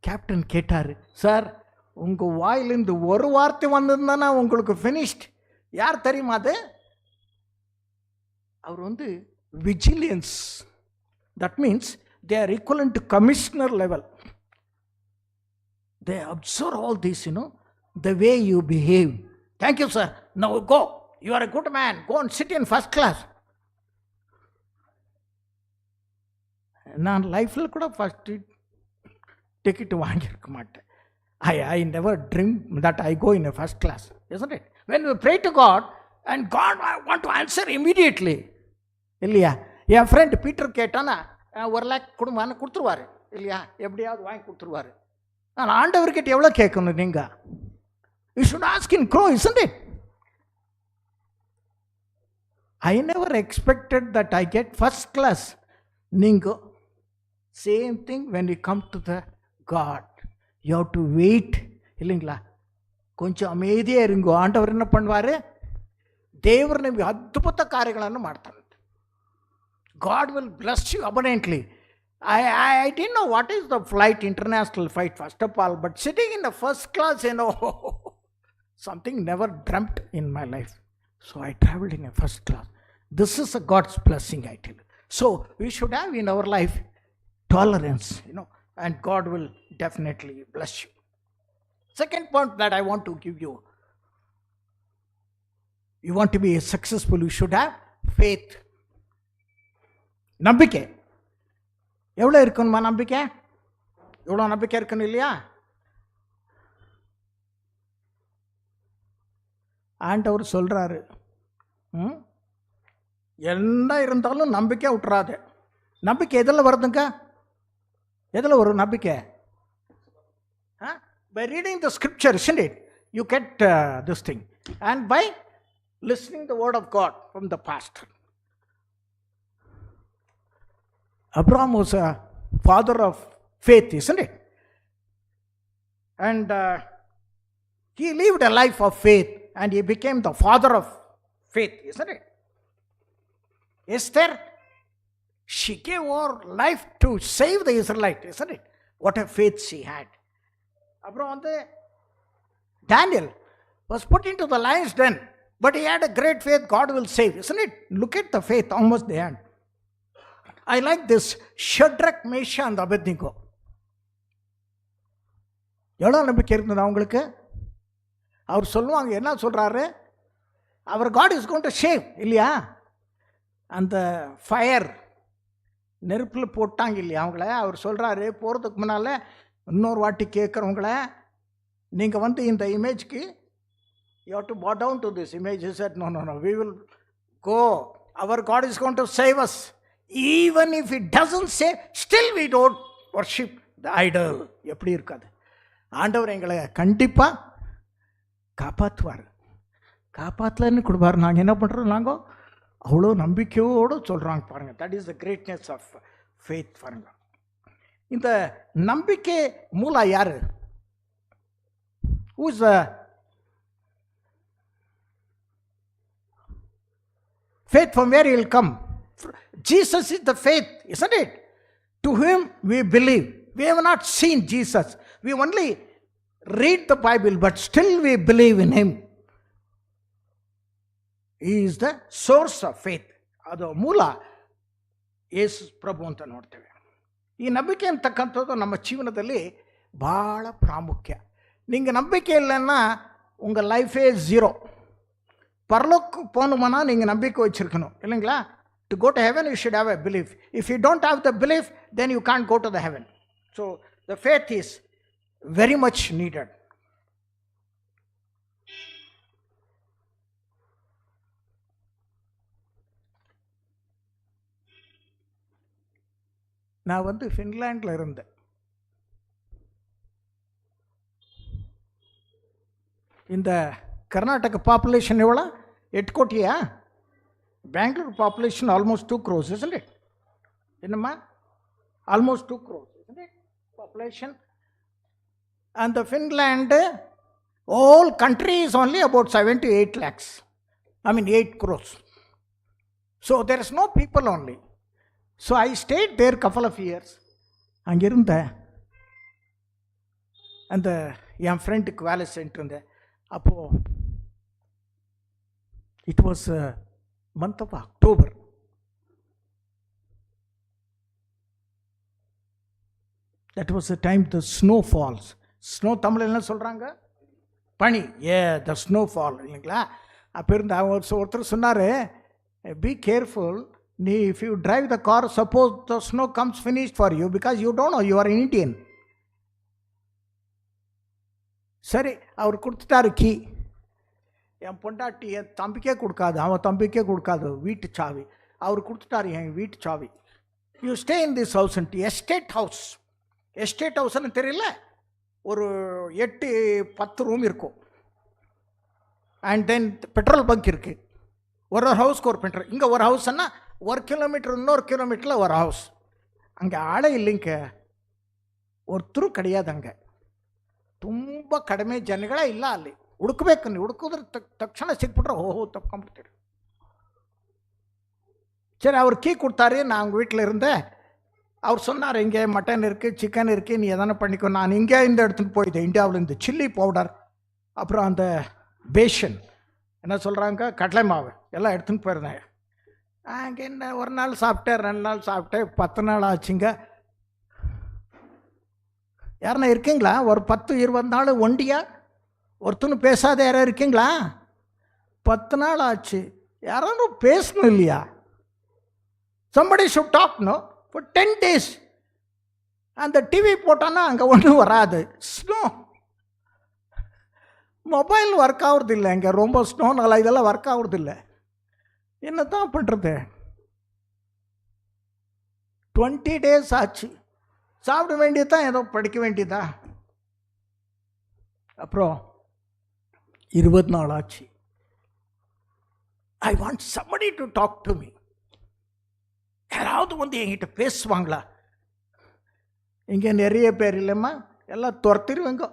கேப்டன் கேட்டார், சார் உங்கள் வாயிலிருந்து ஒரு வார்த்தை வந்திருந்தானா உங்களுக்கு ஃபினிஷ்ட். யார் தெரியுமா அது? அவர் வந்து vigilance. That means they are equivalent to commissioner level. They observe all this, the way you behave. Thank you, sir. Now go. You are a good man. Go and sit in first class. நான் லைஃப்பில் கூட ஃபஸ்ட்டு டிக்கெட் வாங்கியிருக்க மாட்டேன். I never dream that I go in a first class, isn't it? When we pray to God and God want to answer immediately. இல்லையா? என் ஃப்ரெண்ட் பீட்டர் கேட்டானா 1 lakh கொடுமான்னு கொடுத்துருவாரு இல்லையா? எப்படியாவது வாங்கி கொடுத்துருவாரு. ஆனால் ஆண்டவர்கிட்ட எவ்வளோ கேட்கணும் நீங்கள்? You should ask in grow, isn't it? I never expected that I get first class. நீங்கள் same thing when you come to the God, you have to wait, இல்லைங்களா? கொஞ்சம் அமைதியாக இருங்கோ. ஆண்டவர் என்ன பண்ணுவார்? ದೇವರು ನಿಮಗೆ ಅದ್ಭುತ ಕಾರ್ಯಗಳನ್ನು ಮಾಡ್ತಾನೆ. God will bless you abundantly. I didn't know what is the flight, international flight, first of all, but sitting in the first class, something never dreamt in my life. So I traveled in a first class. This is a God's blessing, I tell you. So we should have in our life tolerance, and God will definitely bless you. Second point that I want to give you, you want to be successful, you should have faith. நம்பிக்கை எவ்வளோ இருக்கணுமா? நம்பிக்கை எவ்வளோ நம்பிக்கை இருக்கணும் இல்லையா? ஆண்டவர் சொல்கிறாரு, என்ன இருந்தாலும் நம்பிக்கை விட்டுறாது. நம்பிக்கை எதில் வருதுங்க? எதில் வரும் நம்பிக்கை? By reading the scripture, isn't it? You get this thing. And by listening the word of God from the pastor. Abraham was a father of faith, isn't it? And he lived a life of faith and he became the father of faith, isn't it? Esther, she gave her life to save the Israelite, isn't it? What a faith she had. Abraham, Daniel was put into the lion's den, but he had a great faith. God will save, isn't it? Look at the faith, almost the end. I like this Shadrach, Meshach and Abednego. எவ்வளோ நம்பிக்கை இருந்தது அவங்களுக்கு? அவர் சொல்லுவாங்க, என்ன சொல்கிறாரு? அவர் God is going to save, இல்லையா? அந்த ஃபயர் நெருப்பில் போட்டாங்க இல்லையா அவங்கள? அவர் சொல்கிறாரு, போகிறதுக்கு முன்னால் இன்னொரு வாட்டி கேட்குறவங்கள, நீங்கள் வந்து இந்த இமேஜ்க்கு you have to bow down to this image. He said, no, we will go. Our God is going to save us. Even if it doesn't save, still we don't worship the idol. எப்படி இருக்காது? ஆண்டவர் எங்களை கண்டிப்பாக காப்பாற்றுவார். காப்பாற்றலன்னு கொடுப்பார். நாங்கள் என்ன பண்ணுறோம்? நாங்கள் அவ்வளோ நம்பிக்கையோடு சொல்கிறாங்க பாருங்கள். That is the greatness of faith பாருங்கள். இந்த நம்பிக்கை மூலா யார்? Who is the faith? From where he will come? Jesus is the faith, isn't it? To whom we believe. We have not seen Jesus. We only read the Bible, but still we believe in him. He is the source of faith. ಅದು ಮೂಲ ಯೇಸು ಪ್ರಭು ಅಂತ ನೋಡ್ತೇವೆ. ಈ ನಂಬಿಕೆ ಅಂತಕ್ಕಂಥದ್ದು ನಮ್ಮ ಜೀವನದಲ್ಲಿ ಭಾಳ ಪ್ರಾಮುಖ್ಯ. நீங்கள் நம்பிக்கை இல்லைன்னா உங்கள் லைஃபே ஜீரோ. பரலோக்கு போகணுமானா நீங்கள் நம்பிக்கை வச்சுருக்கணும், இல்லைங்களா? To go to heaven, you should have a belief. If you don't have the belief, then you can't go to the heaven. So the faith is very much needed. நான் வந்து ஃபின்லாண்டில் இருந்தேன். இந்த கர்நாடக பாப்புலேஷன் எவ்வளோ? 8 கோடியா? Bangalore population almost 2 crores, isn't it? Innama? Almost 2 crores, isn't it? Population. And the Finland, whole country is only about 7 to 8 lakhs. 8 crores. So there is no people only. So I stayed there couple of years. அங்கிருந்த அந்த என் ஃப்ரெண்டுக்கு வேலை செஞ்சுட்டு இருந்தேன். அப்போது it was month of October. That was the time the snow falls. Snow Tamil என்ன சொல்கிறாங்க? பனி. த ஸ்னோ ஃபால் இல்லைங்களா? அப்போ இருந்து ஒருத்தர் சொன்னார், பி கேர்ஃபுல், நீ if you drive the car, suppose the snow comes finished for you, because you don't know you are Indian. சரி, அவர் கொடுத்துட்டாரு கீ. என் பொண்டாட்டி என் தம்பிக்கே கொடுக்காது, அவன் தம்பிக்கே கொடுக்காது வீட்டு சாவி. அவர் கொடுத்துட்டாரு என் வீட்டு சாவி. You stay in this house. Estate house. Estate ஹவுஸ்ன்னு தெரியல, ஒரு 8-10 ரூம் இருக்கும். அண்ட் தென் பெட்ரோல் பங்க் இருக்குது. ஒரு ஹவுஸ்க்கு ஒரு பெட்ரோல். இங்கே ஒரு ஹவுஸ்ன்னா 1 கிலோமீட்டர், இன்னொரு கிலோமீட்டரில் ஒரு ஹவுஸ். அங்கே ஆளே இல்லைங்க, ஒருத்தரும் கிடையாது. அங்கே ತುಂಬ ಕಡಿಮೆ ಜನಗಳೇ ಇಲ್ಲ. ಅಲ್ಲಿ ಹುಡುಕಬೇಕು. ನೀವು ಹುಡುಕಿದ್ರೆ ತಕ್ಷಣ ಸಿಕ್ಬಿಟ್ರೆ ಓಹೋ ತಪ್ಕೊಂಡ್ಬಿಡ್ತೀರಿ. சரி, அவர் கீ கொடுத்தாரு. நான் அவங்க வீட்டில் இருந்தேன். அவர் சொன்னார், இங்கே மட்டன் இருக்குது, சிக்கன் இருக்குது, நீ எதனா பண்ணிக்கோ. நான் இங்கே இந்த எடுத்துகிட்டு போயிட்டேன். இந்தியாவிலேருந்து சில்லி பவுடர், அப்புறம் அந்த பேஷன் என்ன சொல்கிறாங்க, கடலை மாவு எல்லாம் எடுத்துன்னு போயிருந்தேன். அங்கே என்ன ஒரு நாள் சாப்பிட்டேன், 2 நாள் சாப்பிட்டேன், 10 நாள் ஆச்சுங்க. யாருன்னா இருக்கீங்களா? ஒரு 10-20 நாள் ஒண்டியா ஒருத்தனும் பேசாத யாரும் இருக்கீங்களா? 10 நாள் ஆச்சு, யாரும் பேசணும் இல்லையா? somebody should talk, no, for 10 days. அந்த டிவி போட்டான்னா அங்கே ஒன்றும் வராது. ஸ்னோ, மொபைல் ஒர்க் ஆகுறது இல்லை இங்கே. ரொம்ப ஸ்னோனால இதெல்லாம் ஒர்க் ஆகுறது இல்லை. என்ன தான் பண்ணுறது? 20 days ஆச்சு. சாப்பிட வேண்டியதான், ஏதோ படிக்க வேண்டியதா. அப்புறம் 20 நாள் ஆச்சு. I want somebody to talk to me. யாராவது வந்து என்கிட்ட பேசுவாங்களா? இங்கே நிறைய பேர் இல்லைம்மா, எல்லாம் துரத்திடுவேங்க.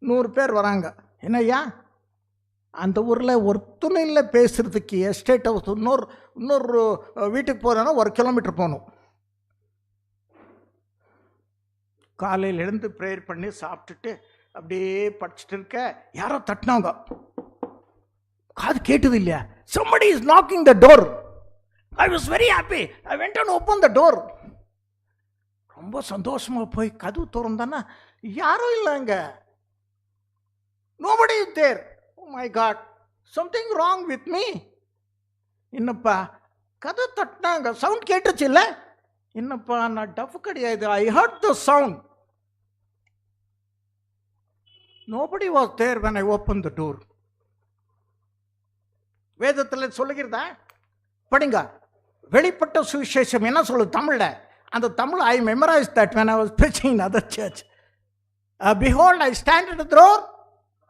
100 பேர் வராங்க. என்னய்யா, அந்த ஊரில் ஒருத்தனும் இல்லை பேசுகிறதுக்கு. எஸ்டேட் ஹவுஸ் இன்னொரு வீட்டுக்கு போகிறோன்னா 1 கிலோமீட்டர் போகணும். காலையில் எழுந்து ப்ரேயர் பண்ணி சாப்பிட்டுட்டு அப்படியே படிச்சுட்டு இருக்க, யாரோ தட்டினாங்க. காது கேட்டது இல்லையா? somebody is knocking the door. I was very happy. I went and opened the door. ரொம்ப சந்தோஷமாக போய் கதவு திறந்தானா யாரும் இல்லை அங்கே. nobody is there. oh my god, something wrong with me. என்னப்பா, கதவு தட்டினாங்க, சவுண்ட் கேட்டுச்சு இல்லை? என்னப்பா, நான் டஃப் கிடையாது. I heard the sound. nobody was there when I opened the door. வேதத்தில் சொல்லுகிறதா படிங்க. வெளிப்பட்ட சுவிசேஷம் என்ன சொல்லுது தமிழில்? அந்த Tamil I memorized that when I was preaching in other church. Behold, I stand at the door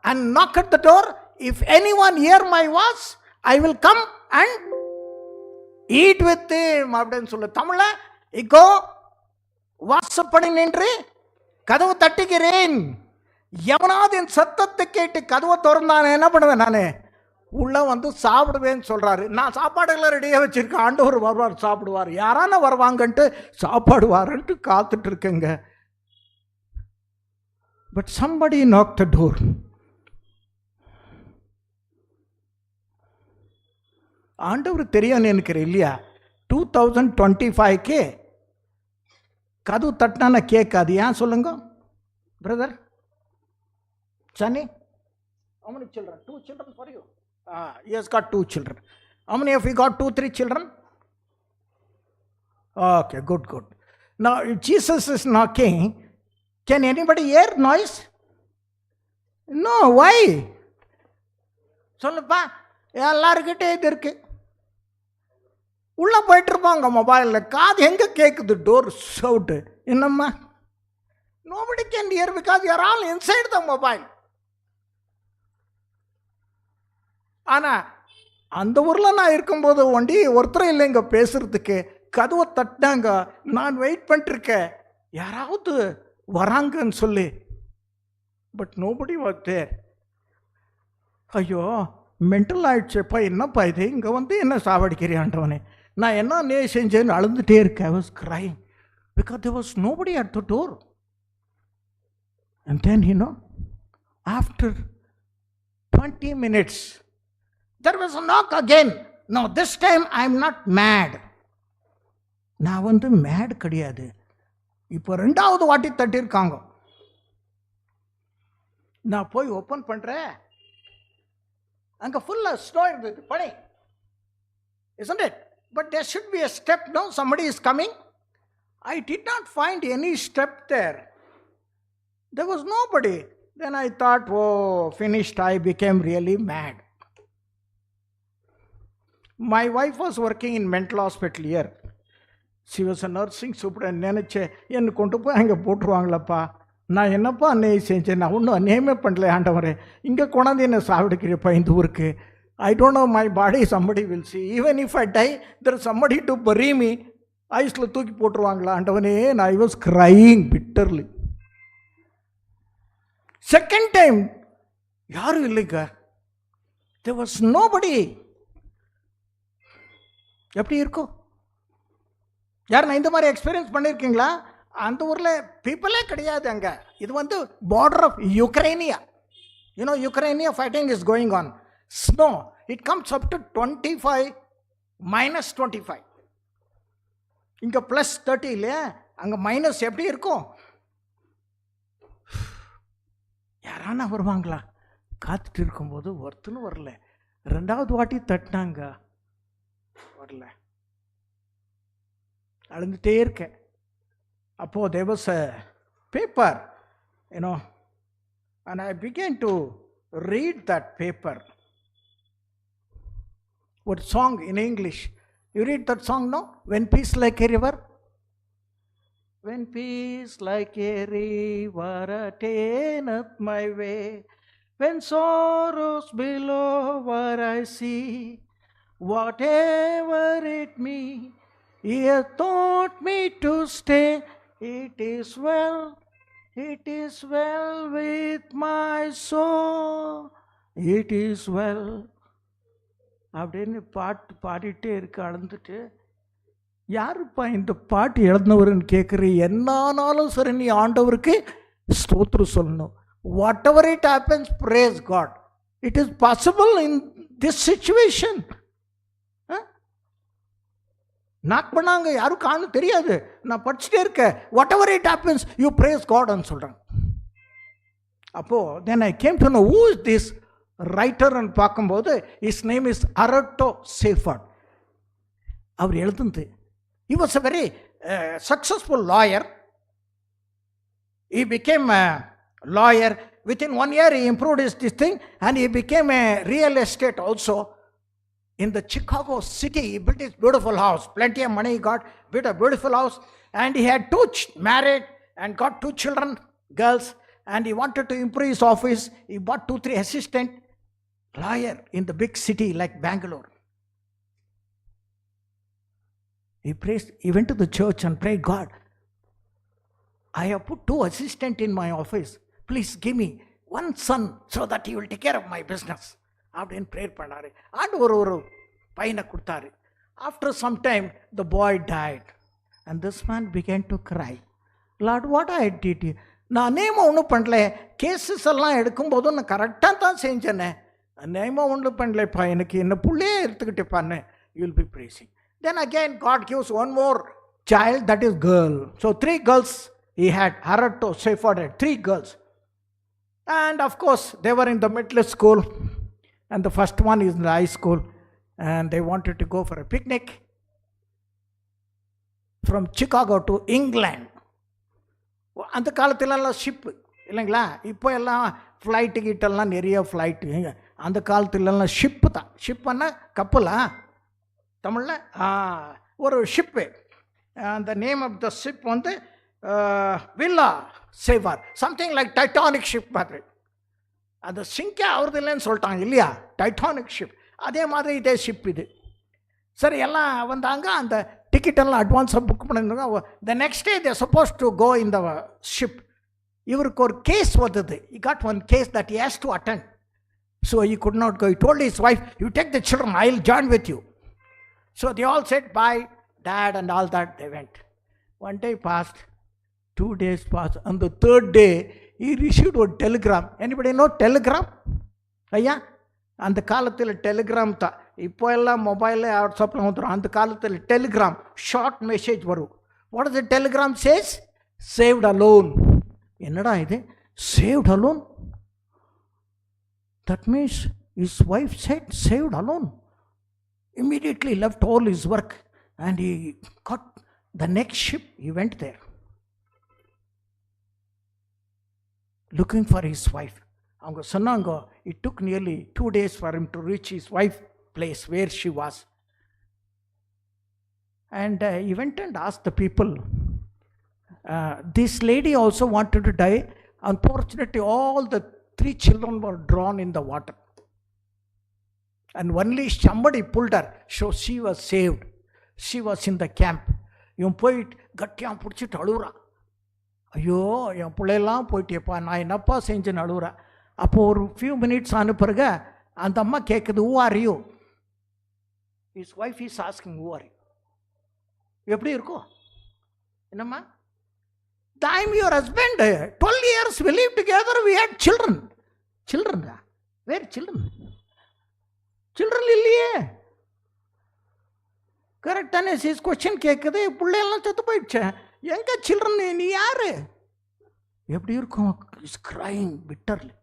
and knock at the door. If anyone hear my voice, I will come and eat with him. அப்படின்னு சொல்லு தமிழில். இக்கோ வாசப்படி நின்று கதவு தட்டுகிறேன். எவனாவது என் சத்தத்தை கேட்டு கதவை திறந்தானே என்ன பண்ணுவேன்? நான் உள்ளே வந்து சாப்பிடுவேன்னு சொல்கிறாரு. நான் சாப்பாடுகளை ரெடியாக வச்சுருக்கேன். ஆண்டவர் வருவார், சாப்பிடுவார். யாரான வருவாங்கன்ட்டு சாப்பாடுவாருன்ட்டு காத்துட்டு இருக்கேங்க. But somebody knocked the door. ஆண்டவர் தெரியும்னு நினைக்கிறேன் இல்லையா? 2025 கதவு தட்டினா கேட்காது. ஏன் சொல்லுங்க brother Sunny? How many children? 2 children for you? He has got 2 children. How many of you got 2-3 children? Okay, good. Now, if Jesus is knocking, can anybody hear noise? No, why? சொல்லுப்பா, எல்லாருக்கிட்டே இது இருக்கு. உள்ளே போயிட்டு இருப்பாங்க மொபைலில். காது எங்கே கேட்குது? டோர் சவுட்டு. என்னம்மா? nobody can hear because you are all inside the mobile. ஆனால் அந்த ஊரில் நான் இருக்கும்போது ஒண்டி ஒருத்தரும் இல்லைங்க பேசுகிறதுக்கு. கதவை தட்டினாங்க, நான் வெயிட் பண்ணிட்டுருக்கேன் யாராவது வராங்கன்னு சொல்லி. But nobody was there. ஐயோ, மென்டல் ஆகிடுச்சேப்பா, என்னப்பா இது, இங்கே வந்து என்ன சாவடிக்கிறியாண்டவனே, நான் என்ன செஞ்சேன்னு அழுந்துகிட்டே இருக்கேன். I was crying because there was nobody at the door. And then, after 20 minutes, there was a knock again. No, this time I'm not mad. நான் மேட் கிடையாது. இப்போ 2வது வாட்டி தட்டியிருக்காங்க. நான் போய் ஓப்பன் பண்ணுறேன். அங்கே ஃபுல்லாக ஸ்னோ இருந்தது, பனி. Isn't it? But there should be a step, no? Somebody is coming. I did not find any step there. There was nobody. Then I thought, oh, finished. I became really mad. My wife was working in mental hospital here. She was a nursing superintendent. நினச்சேன், என்னை கொண்டு போய் அங்கே போட்டுருவாங்களப்பா. நான் என்னப்பா அன்னையை செஞ்சேன்? நான் ஒன்றும் அந்நியமே பண்ணல ஆண்டவரே. இங்கே கொண்டாந்து என்னை சாவிடுக்கிறப்பா இந்த ஊருக்கு. I don't know my body, somebody will see. Even if I die, there is somebody to bury me. ஐஸில் தூக்கி போட்டுருவாங்களா ஆண்டவனே? I was crying bitterly. Second time, யாரும் இல்லைங்க. There was nobody. எப்படி இருக்கும்? யார் நான் இந்த மாதிரி எக்ஸ்பீரியன்ஸ் பண்ணியிருக்கீங்களா? அந்த ஊரில் பீப்புளே கிடையாது அங்கே. இது border of Ukrainia. Ukrainia fighting is going on. Snow, it comes up to 25, -25. இங்கே +30 இல்லையா? அங்கே மைனஸ் எப்படி இருக்கும்? யாரானா வருவாங்களா? காத்துட்டு இருக்கும்போது ஒருத்தனும் வரல. 2வது வாட்டி தட்டினாங்க, வரல. அழுந்துட்டே இருக்கேன். அப்போது there was a paper, and I began to read that paper. What song in English? You read that song, no? When peace like a river. When peace like a river attaineth my way, when sorrows below where I see, whatever it me, He hath taught me to stay. It is well with my soul. It is well. அப்படின்னு பாடிட்டே இருக்க. அழுந்துட்டு, யாருப்பா இந்த பாட்டு எழுதினவருன்னு கேட்குறேன். என்னானாலும் சரி நீ ஆண்டவருக்கு ஸ்தோத்திரம் சொல்லணும். Whatever it happens, praise God. It is possible in this situation. Knock பண்ணாங்க, யாரும் காணும் தெரியாது. நான் படிச்சுட்டே இருக்கேன். Whatever it happens, you praise காட்னு சொல்கிறேன். அப்போது then I came to know who is this ரைட்டர்ன்னு பார்க்கும்போது, his name is Horatio Spafford. அவர் எழுதுந்து, he was a very successful lawyer. He became a lawyer. Within 1 year he improved this thing, and he became a real estate also. In the Chicago city, he built his beautiful house. Plenty of money he got, built a beautiful house, and he had married and got 2 children, girls, and he wanted to improve his office. He bought 2-3 assistant lawyer in the big city like Bangalore. He went to the church and prayed, God, I have put 2 assistants in my office. Please give me 1 son so that he will take care of my business. அப்படின்னு ப்ரேயர் பண்ணாரு. அண்ட் ஒரு பையனை கொடுத்தாரு. After some time the boy died and this man began to cry. Lord, what I did? நான் அநேகமாக ஒன்றும் பண்ணல. கேஸஸ் எல்லாம் எடுக்கும்போதும் நான் கரெக்டாக தான் செஞ்சேனே. அநேகமாக ஒன்றும் பண்ணலப்பா, எனக்கு என்ன புள்ளையே எடுத்துக்கிட்டேப்பான்னு. You will be praising. Then again God gives 1 more child, that is girl. So 3 girls he had. Arato Sephard had 3 girls. And of course they were in the middle school. And the first one is in the high school, and they wanted to go for a picnic from Chicago to England. அந்த காலத்திலலாம் ஷிப்பு இல்லைங்களா? இப்போ எல்லாம் ஃப்ளைட் டிக்கெட்டெல்லாம் நிறைய ஃப்ளைட்டு. அந்த காலத்துலலாம் ஷிப்பு தான். ஷிப்புன்னா கப்பலா தமிழில்? ஒரு ஷிப்பு. அந்த name of the ship Ville Havre, something like Titanic ship மாதிரி. அது சிங்கே ஆகுறது இல்லைன்னு சொல்லிட்டாங்க இல்லையா, டைட்டானிக் ஷிப். அதே மாதிரி இதே ஷிப் இது. சரி, எல்லாம் வந்தாங்க. அந்த டிக்கெட்டெல்லாம் அட்வான்ஸாக புக் பண்ணியிருந்தாங்க. The next day they suppose to go in the ship. இவருக்கு ஒரு கேஸ் வந்தது. He got one case that he has to attend. So he could not go. He told his wife, you take the children, I'll join with you. So they all said bye, dad and all that. They went. 1 day passed, 2 days passed. On the 3rd day, he received a telegram. Anybody know telegram? ஐயா, அந்த காலத்தில் டெலிகிராம் தான். இப்போ எல்லாம் மொபைலில் வாட்ஸ்அப்பில் வந்துடும். அந்த காலத்தில் டெலிகிராம், ஷார்ட் மெசேஜ் வரும். What is the telegram says? Saved alone. என்னடா இது, saved alone? That means his wife said saved alone. Immediately left all his work and he got the next ship. He went there looking for his wife. அவங்க சொன்னாங்க, it took nearly 2 days for him to reach his wife's place where she was. And he went and asked the people. This lady also wanted to die. Unfortunately, all the 3 children were drawn in the water. And only somebody pulled her, so she was saved. She was in the camp. இவன் போயிட்டு கட்டியாக பிடிச்சிட்டு அழுகுறான். ஐயோ, என் பிள்ளையெல்லாம் போயிட்டேப்பா, நான் என்னப்பா செஞ்சேன்னு அழுகுறா. அப்போது ஒரு ஃபியூ மினிட்ஸ் ஆன பிறகு அந்த அம்மா கேட்குது, who are you? His wife is asking, who are you? எப்படி இருக்கும்? என்னம்மா? I'm your husband. 12 years we lived together, we had children. Children? Where children? Children இல்லையே. கரெக்டான சீஸ் கொஸ்டின் கேட்குது. பிள்ளையெல்லாம் செத்து போயிடுச்சு, எங்கே சில்ட்ரன்? நீ யாரு? எப்படி இருக்கும்? Is crying bitterly.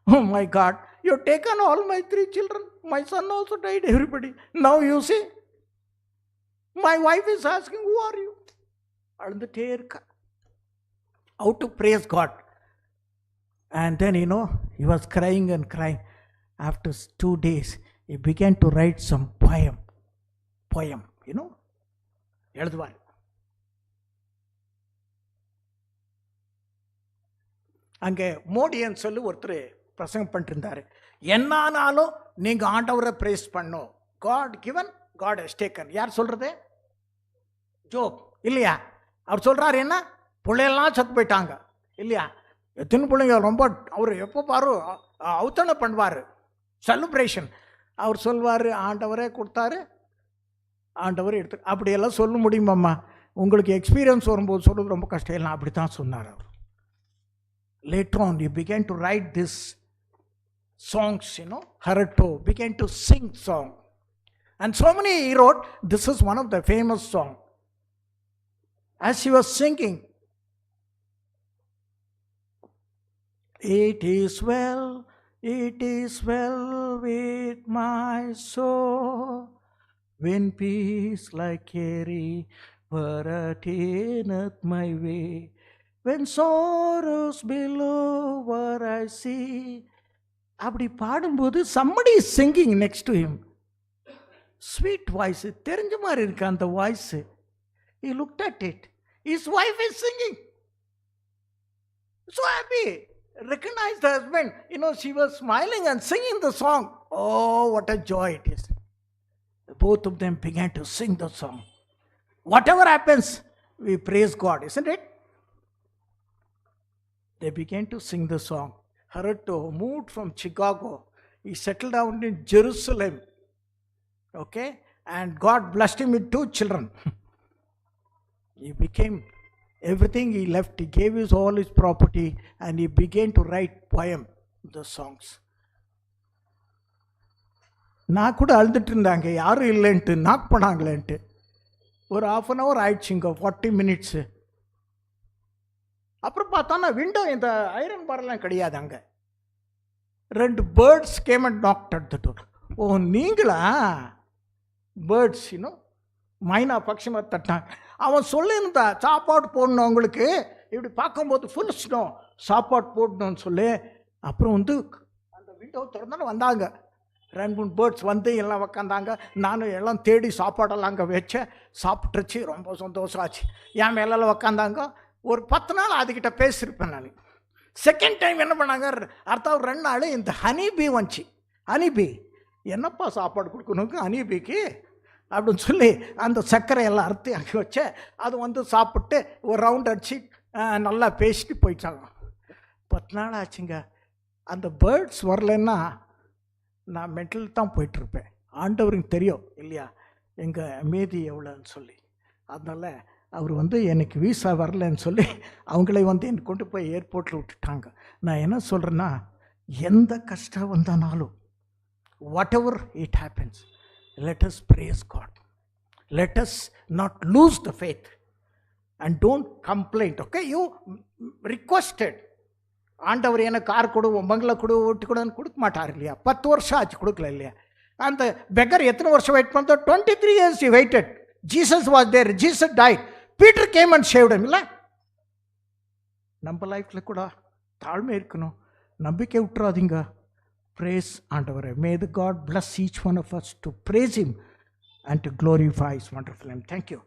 Oh my God, you have taken all my 3 children. My son also died, everybody. Now you see, my wife is asking, who are you? அழுந்துட்டே இருக்கா. How to praise God. And then, he was crying and crying. After 2 days, he began to write some poem, எழுதுவார். அங்கே மோடின்னு சொல்லி ஒருத்தர் பிரசங்கம் பண்ணிட்டு இருந்தார். என்னானாலும் நீங்கள் ஆண்டவரை பிரேஸ் பண்ணும். God given, God has taken. யார் சொல்கிறது? ஜோப் இல்லையா? அவர் சொல்கிறார், என்ன பிள்ளையெல்லாம் செத்து போயிட்டாங்க இல்லையா? எத்தனை பிள்ளைங்க ரொம்ப, அவர் எப்போ பாரு அவுத்தனை பண்ணுவார், செலிப்ரேஷன். அவர் சொல்வார், ஆண்டவரே கொடுத்தாரு, ஆண்டவரே எடுத்து. அப்படியெல்லாம் சொல்ல முடியுமாம்மா? உங்களுக்கு எக்ஸ்பீரியன்ஸ் வரும்போது சொல்கிறது ரொம்ப கஷ்டம். எல்லாம் அப்படி தான் சொன்னார் அவர். Later on, he began to write these songs, Haratto began to sing song. And so many he wrote. This is one of the famous song. As he was singing, it is well with my soul, when peace like a river attaineth my way, when sorrows below where I see. அப்படி பாடும்போது somebody is singing next to him. Sweet voice, தெரிஞ்ச மாதிரி இருக்கு அந்த voice. He looked at it. His wife is singing. So happy. Recognized the husband. She was smiling and singing the song. Oh, what a joy it is. Both of them began to sing the song. Whatever happens, we praise God, isn't it? They began to sing the song. Haratto moved from Chicago. He settled down in Jerusalem. Okay? And God blessed him with 2 children. He became everything he left. He gave all his property and he began to write poem, the songs. நான் கூட அழுதுட்டு இருந்தாங்க, யாரும் இல்லைன்ட்டு, நாக் பண்ணாங்களேன்ட்டு. ஒரு 1/2 hour ஆயிடுச்சுங்க, 40 minutes. அப்புறம் பார்த்தோன்னா விண்டோ, இந்த ஐரன் பார்லாம் கிடையாது அங்கே. 2 birds came and knocked at the door. ஓ, நீங்களா? பேர்ட்ஸ், மைனா பட்சமாக தட்டாங்க. அவன் சொல்லியிருந்தா, சாப்பாடு போடணும் அவங்களுக்கு. இப்படி பார்க்கும்போது ஃபுல் ஸ்னோ, சாப்பாடு போடணும்னு சொல்லி. அப்புறம் அந்த விண்டோ திறந்தாலும் வந்தாங்க 2-3 பேர்ட்ஸ் வந்து எல்லாம் உக்காந்தாங்க. நானும் எல்லாம் தேடி சாப்பாடெல்லாம் அங்கே வச்சேன். சாப்பிட்டுருச்சு, ரொம்ப சந்தோஷம் ஆச்சு. என் மேலெல்லாம் உக்காந்தாங்க. ஒரு 10 நாள் அதுக்கிட்ட பேசியிருப்பேன் நான். செகண்ட் டைம் என்ன பண்ணாங்க, அடுத்த 2 நாள் இந்த ஹனிபி வந்துச்சு. ஹனிபி, என்னப்பா சாப்பாடு கொடுக்கணுங்க ஹனிபிக்கு அப்படின்னு சொல்லி அந்த சர்க்கரையெல்லாம் அறுத்து அங்கே வச்சேன். அது சாப்பிட்டு ஒரு ரவுண்ட் அடிச்சு நல்லா பேசிட்டு போயிட்டாங்க. 10 நாள் ஆச்சுங்க. அந்த பேர்ட்ஸ் வரலன்னா நான் மென்டல் தான் போயிட்டுருப்பேன். ஆண்டவருக்கு தெரியும் இல்லையா எங்கள் மீதி எவ்வளோன்னு சொல்லி. அதனால் அவர் எனக்கு விசா வரலன்னு சொல்லி அவங்களே என்னை கொண்டு போய் ஏர்போர்ட்டில் விட்டுட்டாங்க. நான் என்ன சொல்கிறேன்னா, எந்த கஷ்டம் வந்தானாலும், whatever it happens, let us praise God, let us not lose the faith and don't complaint. Okay, you requested. ஆண்டவர் எனக்கு கார் கொடு, பங்களா கொடு, ஓட்டு கொடுன்னு கொடுக்க மாட்டார் இல்லையா? 10 வருஷம் ஆச்சு, கொடுக்கல இல்லையா? அந்த பெக்கர் எத்தனை வருஷம் wait பண்ணதோ? 23 years he waited. Jesus was there, Jesus died, Peter came and saved him. இல்லை, நம்ம லைஃப்பில் கூட தாழ்மை இருக்கணும், நம்பிக்கை விட்டுறாதீங்க. praise ஆண்டவரே. May the God bless each one of us to praise him and to glorify his wonderful name. Thank you.